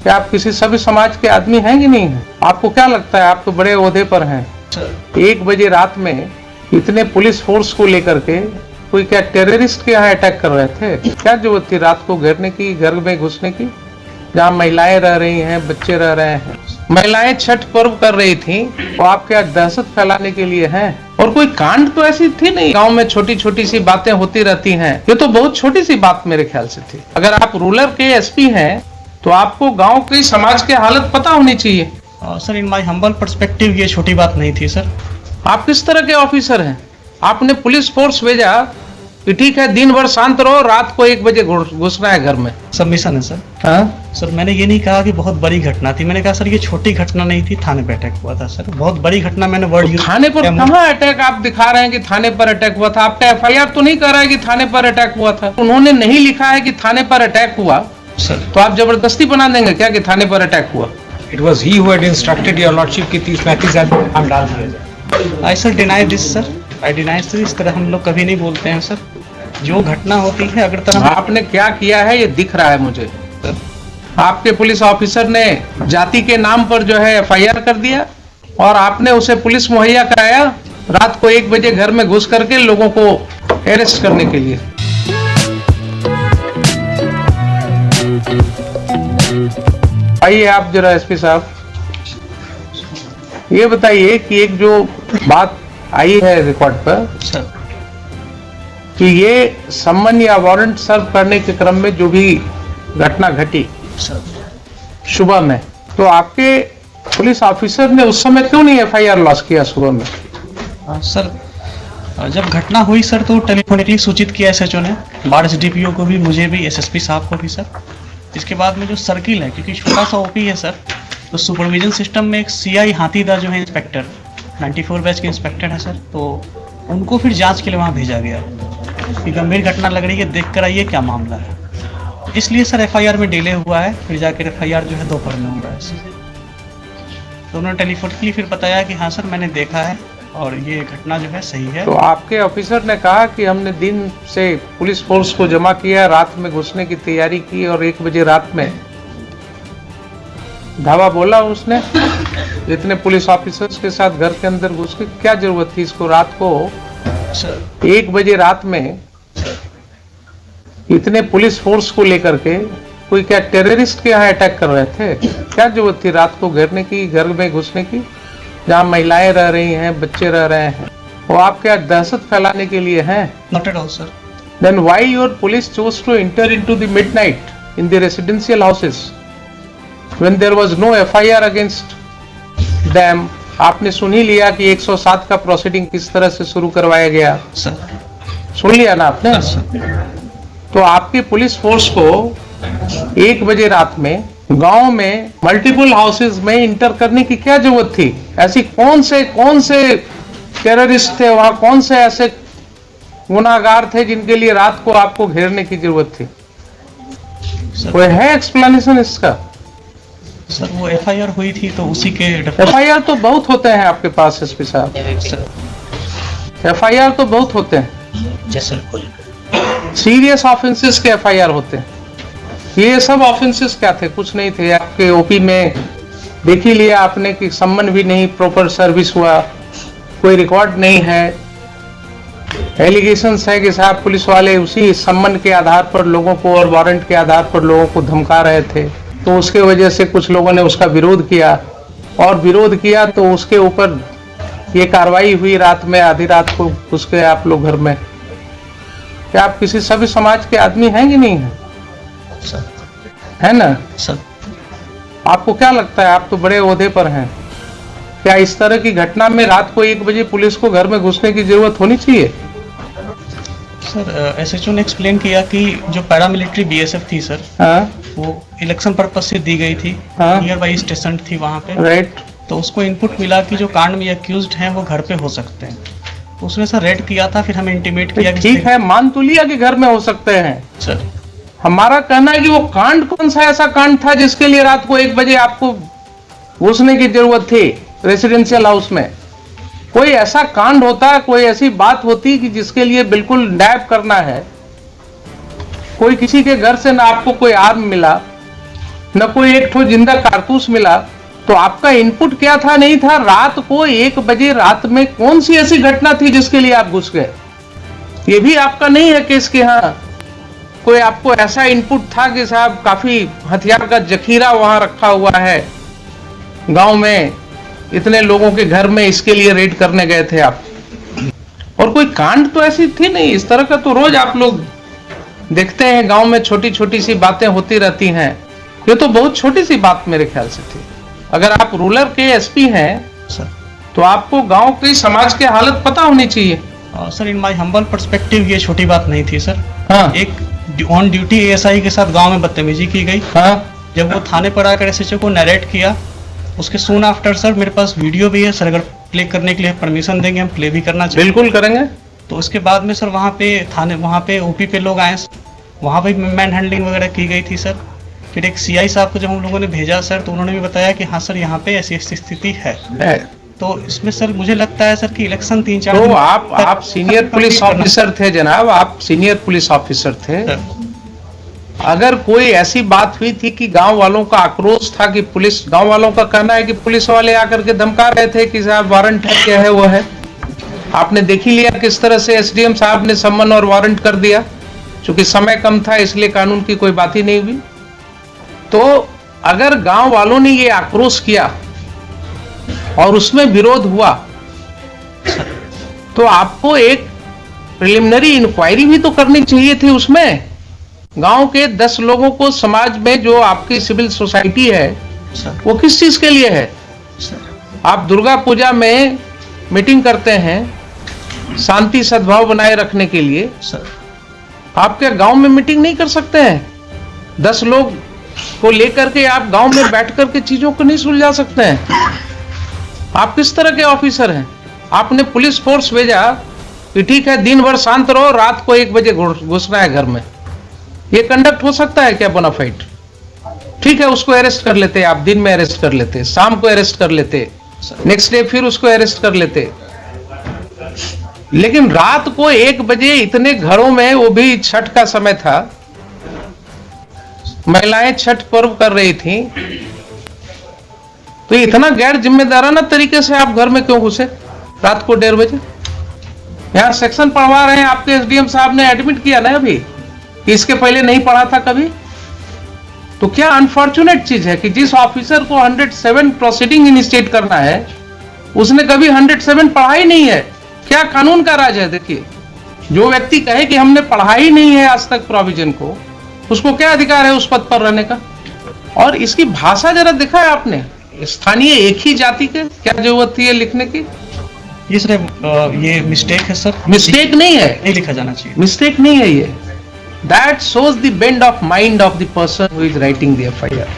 क्या आप किसी सभ्य समाज के आदमी हैं कि नहीं हैं? आपको क्या लगता है, आप तो बड़े ओहदे पर हैं। 1 बजे रात में इतने पुलिस फोर्स को लेकर के कोई क्या टेररिस्ट के यहाँ अटैक कर रहे थे? क्या जरूरत थी रात को घेरने की, घर में घुसने की, जहाँ महिलाएं रह रही हैं, बच्चे रह रहे हैं। महिलाएं छठ पर्व कर रही थी, वो आप क्या दहशत फैलाने के लिए हैं? और कोई कांड तो ऐसी थी नहीं। गांव में छोटी छोटी सी बातें होती रहती हैं, ये तो बहुत छोटी सी बात मेरे ख्याल से थी। अगर आप रूरल के एसपी हैं तो आपको गांव की समाज की हालत पता होनी चाहिए। Sir, in my humble perspective ये छोटी बात नहीं थी सर। आप किस तरह के ऑफिसर हैं? आपने पुलिस फोर्स भेजा कि ठीक है दिन भर शांत रहो, रात को 1 बजे घुसना है घर में। सबमिशन है सर। हाँ सर, मैंने ये नहीं कहा कि बहुत बड़ी घटना थी। मैंने कहा सर ये छोटी घटना नहीं थी, थाने पे अटैक हुआ था सर। बहुत बड़ी घटना मैंने वर्ड यूज। थाने पर कहाँ अटैक आप दिखा रहे हैं कि थाने पर अटैक हुआ था? आपका एफआईआर तो नहीं कर रहा है कि थाने पर अटैक हुआ था। उन्होंने नहीं लिखा है कि थाने पर अटैक हुआ सर, तो आप जबरदस्ती बना देंगे क्या कि थाने पर अटैक हुआ? It was he who had instructed your lordship कि 30-35 आदमी नाम डाल दिया जाए। I sir deny this sir, I deny this. इस तरह हम लोग कभी नहीं बोलते हैं सर। जो घटना होती है अगर तरह आपने क्या किया है ये दिख रहा है मुझे। आपके पुलिस ऑफिसर ने जाति के नाम पर जो है एफआईआर कर दिया और आपने उसे पुलिस मुहैया कराया रात को 1 बजे घर में घुस करके लोगों को अरेस्ट करने के लिए। आइए आप जरा एसपी साहब ये बताइए कि एक जो बात आई है रिकॉर्ड पर सर कि ये सम्मन या वारंट सर्व करने के क्रम में जो भी घटना घटी सर सुबह में, तो आपके पुलिस ऑफिसर ने उस समय क्यों नहीं एफआईआर लॉन्च किया सुबह में? सर, जब घटना हुई सर तो टेलीफोनिकली सूचित किया एसएचओ ने, बाढ़ एसडीपीओ को भी, मुझे भी, एसएसपी साहब को भी सर। इसके बाद में जो सर्किल है, क्योंकि छोटा सा ओपी है सर, तो सुपरविजन सिस्टम में एक सीआई हाथीदा जो है इंस्पेक्टर 94 बैच के इंस्पेक्टर है सर, तो उनको फिर जांच के लिए वहाँ भेजा गया कि गंभीर घटना लग रही है, देख कर आइए क्या मामला है। इसलिए सर एफआईआर में डिले हुआ है, फिर जाकर एफआईआर जो है दोपहर में हो रहा है सर। तो उन्होंने टेलीफोनिकली फिर बताया कि हाँ सर मैंने देखा है और ये घटना जो है सही है। तो आपके ऑफिसर ने कहा कि हमने दिन से पुलिस फोर्स को जमा किया, रात में घुसने की तैयारी की और 1 बजे रात में धावा बोला उसने। इतने पुलिस ऑफिसर्स के साथ घर के अंदर घुस के क्या जरूरत थी इसको? रात को 1 बजे रात में इतने पुलिस फोर्स को लेकर के कोई क्या टेररिस्ट के यहाँ अटैक कर रहे थे? क्या जरूरत थी रात को घेरने की, घर में घुसने की, जहाँ महिलाएं रह रही हैं, बच्चे रह रहे हैं? वो आप क्या दहशत फैलाने के लिए हैं? Not at all sir. Then why your police chose to enter into the midnight in the residential houses when there was no FIR against them? आपने सुन ही लिया कि 107 का प्रोसीडिंग किस तरह से शुरू करवाया गया, सर सुन लिया ना आपने? सर तो आपकी पुलिस फोर्स को 1 बजे रात में गांव में मल्टीपल हाउसेज में इंटर करने की क्या जरूरत थी? ऐसी कौन से टेररिस्ट थे वहां, कौन से ऐसे गुनाहगार थे जिनके लिए रात को आपको घेरने की जरूरत थी? कोई है एक्सप्लेनेशन इसका? सर वो एफआईआर हुई थी तो उसी के एफआईआर तो बहुत होते हैं आपके पास एसपी साहब, एफआईआर तो बहुत होते हैं, सीरियस ऑफेंसेस के एफआईआर होते हैं। ये सब ऑफेंसेस क्या थे? कुछ नहीं थे। आपके ओपी में देख ही लिया आपने कि सम्मन भी नहीं प्रॉपर सर्विस हुआ, कोई रिकॉर्ड नहीं है। एलिगेशंस है कि साहब पुलिस वाले उसी सम्मन के आधार पर लोगों को और वारंट के आधार पर लोगों को धमका रहे थे, तो उसके वजह से कुछ लोगों ने उसका विरोध किया और विरोध किया तो उसके ऊपर ये कार्रवाई हुई। रात में आधी रात को घुस गए आप लोग घर में। क्या आप किसी सभ्य समाज के आदमी हैं कि नहीं हैं? है ना सर? आपको क्या लगता है, आप तो बड़े ओहदे पर हैं, क्या इस तरह की घटना में रात को 1 बजे पुलिस को घर में घुसने की जरूरत होनी चाहिए? सर एसएचओ ने एक्सप्लेन किया कि जो पैरामिलिट्री बीएसएफ थी सर, वो इलेक्शन पर्पस से दी गई थी, नियर बाई स्टेशन थी वहाँ पे, राइट। तो उसको इनपुट मिला कि जो कांड में अक्यूज्ड हैं वो घर पे हो सकते हैं, तो उसने सर रेड किया था। फिर हमें इंटीमेट किया कि ठीक है, मान तो लिया कि घर में हो सकते हैं सर। हमारा कहना है कि वो कांड कौन सा ऐसा कांड था जिसके लिए रात को 1 बजे आपको घुसने की जरूरत थी रेसिडेंशियल हाउस में? कोई ऐसा कांड होता, कोई ऐसी बात होती कि जिसके लिए बिल्कुल नैप करना है, कोई किसी के घर से ना आपको कोई आर्म मिला, न कोई एक ठो जिंदा कारतूस मिला, तो आपका इनपुट क्या था? नहीं था। रात को 1 बजे रात में कौन सी ऐसी घटना थी जिसके लिए आप घुस गए? ये भी आपका नहीं है केस के हाँ कोई आपको ऐसा इनपुट था कि साहब काफी हथियार का जखीरा वहां रखा हुआ है गांव में, इतने लोगों के घर में, इसके लिए रेड करने गए थे आप? और कोई कांड तो ऐसी थी नहीं। इस तरह का तो रोज आप लोग देखते हैं गांव में, छोटी छोटी सी बातें होती रहती हैं। ये तो बहुत छोटी सी बात मेरे ख्याल से थी। अगर आप रूरल के एसपी हैं सर, तो आपको गांव की समाज की हालत पता होनी चाहिए। Sir in my humble perspective ये छोटी बात नहीं थी सर। हाँ। एक ऑन ड्यूटी एएसआई के साथ गांव में बदतमीजी की गई। हाँ। जब वो थाने पर आकर एसएचओ को नरेट किया, उसके सून आफ्टर सर मेरे पास वीडियो भी है सर, अगर प्ले करने के लिए परमिशन देंगे हम प्ले भी करना चाहिए। बिल्कुल करेंगे। तो उसके बाद में सर वहाँ पे थाने, वहाँ पे ओपी पे लोग आए, वहाँ पे मैन हैंडलिंग वगैरह की गई थी सर। फिर एक सीआई साहब को जब हम लोगों ने भेजा सर, तो उन्होंने भी बताया कि हाँ सर यहाँ पे ऐसी ऐसी स्थिति है। तो इसमें सर मुझे लगता है सर कि इलेक्शन 3-4 तो आप सीनियर पुलिस ऑफिसर थे जनाब, आप सीनियर पुलिस ऑफिसर थे। अगर कोई ऐसी बात हुई थी कि गांव वालों का आक्रोश था कि पुलिस, गांव वालों का कहना है कि पुलिस वाले आकर के धमका रहे थे कि साहब वारंट है, क्या है वो है, आपने देख ही लिया किस तरह से एसडीएम साहब ने सम्मन और वारंट कर दिया। चूंकि समय कम था इसलिए कानून की कोई बात ही नहीं हुई। तो अगर गांव वालों ने ये आक्रोश किया और उसमें विरोध हुआ, तो आपको एक प्रिलिमिनरी इंक्वायरी भी तो करनी चाहिए थी। उसमें गांव के 10 लोगों को, समाज में जो आपकी सिविल सोसाइटी है वो किस चीज के लिए है? आप दुर्गा पूजा में मीटिंग करते हैं शांति सद्भाव बनाए रखने के लिए, आप क्या गांव में मीटिंग नहीं कर सकते हैं? 10 लोग को लेकर के आप गांव में बैठ करके चीजों को नहीं सुलझा सकते हैं? आप किस तरह के ऑफिसर हैं? आपने पुलिस फोर्स भेजा कि ठीक है दिन भर शांत रहो, रात को 1 बजे घुसना है घर में। ये कंडक्ट हो सकता है क्या बोनाफाइड? ठीक है, उसको अरेस्ट कर लेते, आप दिन में अरेस्ट कर लेते, शाम को अरेस्ट कर लेते, नेक्स्ट डे फिर उसको अरेस्ट कर लेते। लेकिन रात को 1 बजे इतने घरों में, वो भी छठ का समय था, महिलाएं छठ पर्व कर रही थी, तो इतना गैर जिम्मेदाराना तरीके से आप घर में क्यों घुसे रात को 1:30 बजे? यहां सेक्शन पढ़वा रहे हैं, आपके एसडीएम साहब ने एडमिट किया ना अभी कि इसके पहले नहीं पढ़ा था कभी। तो क्या अनफॉर्चुनेट चीज है कि जिस ऑफिसर को 107 प्रोसीडिंग इनिशिएट करना है उसने कभी 107 पढ़ा ही नहीं है। क्या कानून का राज है? देखिए, जो व्यक्ति कहे कि हमने पढ़ा ही नहीं है आज तक प्रोविजन को, उसको क्या अधिकार है उस पद पर रहने का? और इसकी भाषा जरा देखा है आपने? स्थानीय एक ही जाति के, क्या जरूरत थी ये लिखने की? ये सर ये मिस्टेक है सर। मिस्टेक नहीं है, नहीं लिखा जाना चाहिए। मिस्टेक नहीं है ये। That shows the bend of mind of the person who is writing the FIR.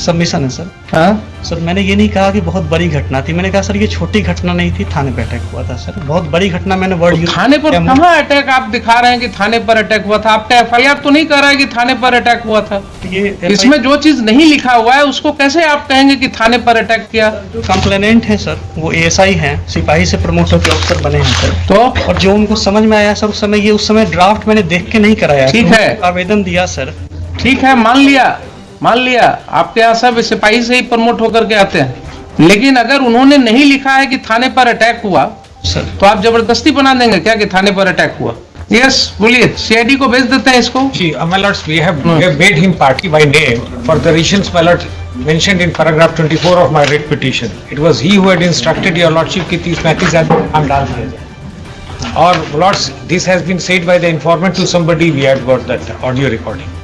Submission है सर। हाँ? सर मैंने ये नहीं कहा कि बहुत बड़ी घटना थी, मैंने कहा सर ये छोटी घटना नहीं थी, थाने पे अटैक हुआ था सर। बहुत बड़ी घटना मैंने वर्ड यूज। थाने पर कहाँ अटैक आप दिखा रहे हैं कि थाने पर अटैक हुआ था? आपका FIR तो नहीं कह रहा है कि थाने पर अटैक हुआ था। ये इसमें जो चीज नहीं लिखा हुआ है उसको कैसे आप कहेंगे कि थाने पर अटैक किया? कंप्लेनेंट है सर, वो एएसआई हैं, सिपाही से प्रमोट होकर अफसर बने हैं सर। तो और जो उनको समझ में आया सर उस समय ड्राफ्ट मैंने देख के नहीं कराया। ठीक है, आवेदन दिया सर। ठीक है, मान लिया आपके यहाँ सब सिपाही से ही प्रमोट होकर के आते हैं, लेकिन अगर उन्होंने नहीं लिखा है कि थाने पर अटैक हुआ सर, तो आप जबरदस्ती बना देंगे क्या कि थाने पर अटैक हुआ? यस, बोलिए, सीआईडी को भेज देते हैं इसको। जी, my lords, we have made him party by name for the reasons my lord mentioned in paragraph 24 of my writ petition. It was he who had instructed your lordship कि 30-35 आदमी काम डाल दिया जाए। और lords, this has been said by the informant to somebody. We had got that audio recording.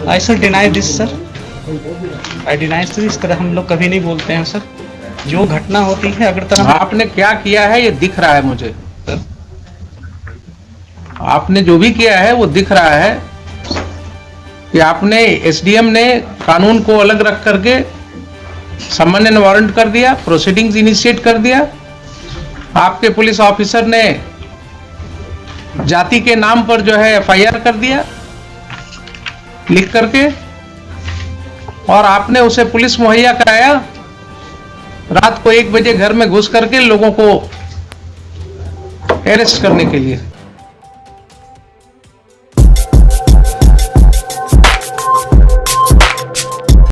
I sir deny this sir. I deny this। इस तरह हम लोग कभी नहीं बोलते हैं सर। जो घटना होती है अगर आपने क्या किया है ये दिख रहा है मुझे। आपने जो भी किया है वो दिख रहा है कि आपने, एसडीएम ने कानून को अलग रख करके सम्मन एंड वारंट कर दिया, प्रोसीडिंग्स इनिशिएट कर दिया। आपके पुलिस ऑफिसर ने जाति के नाम पर जो है FIR कर दिया लिख करके, और आपने उसे पुलिस मुहैया कराया रात को 1 बजे घर में घुस करके लोगों को अरेस्ट करने के लिए।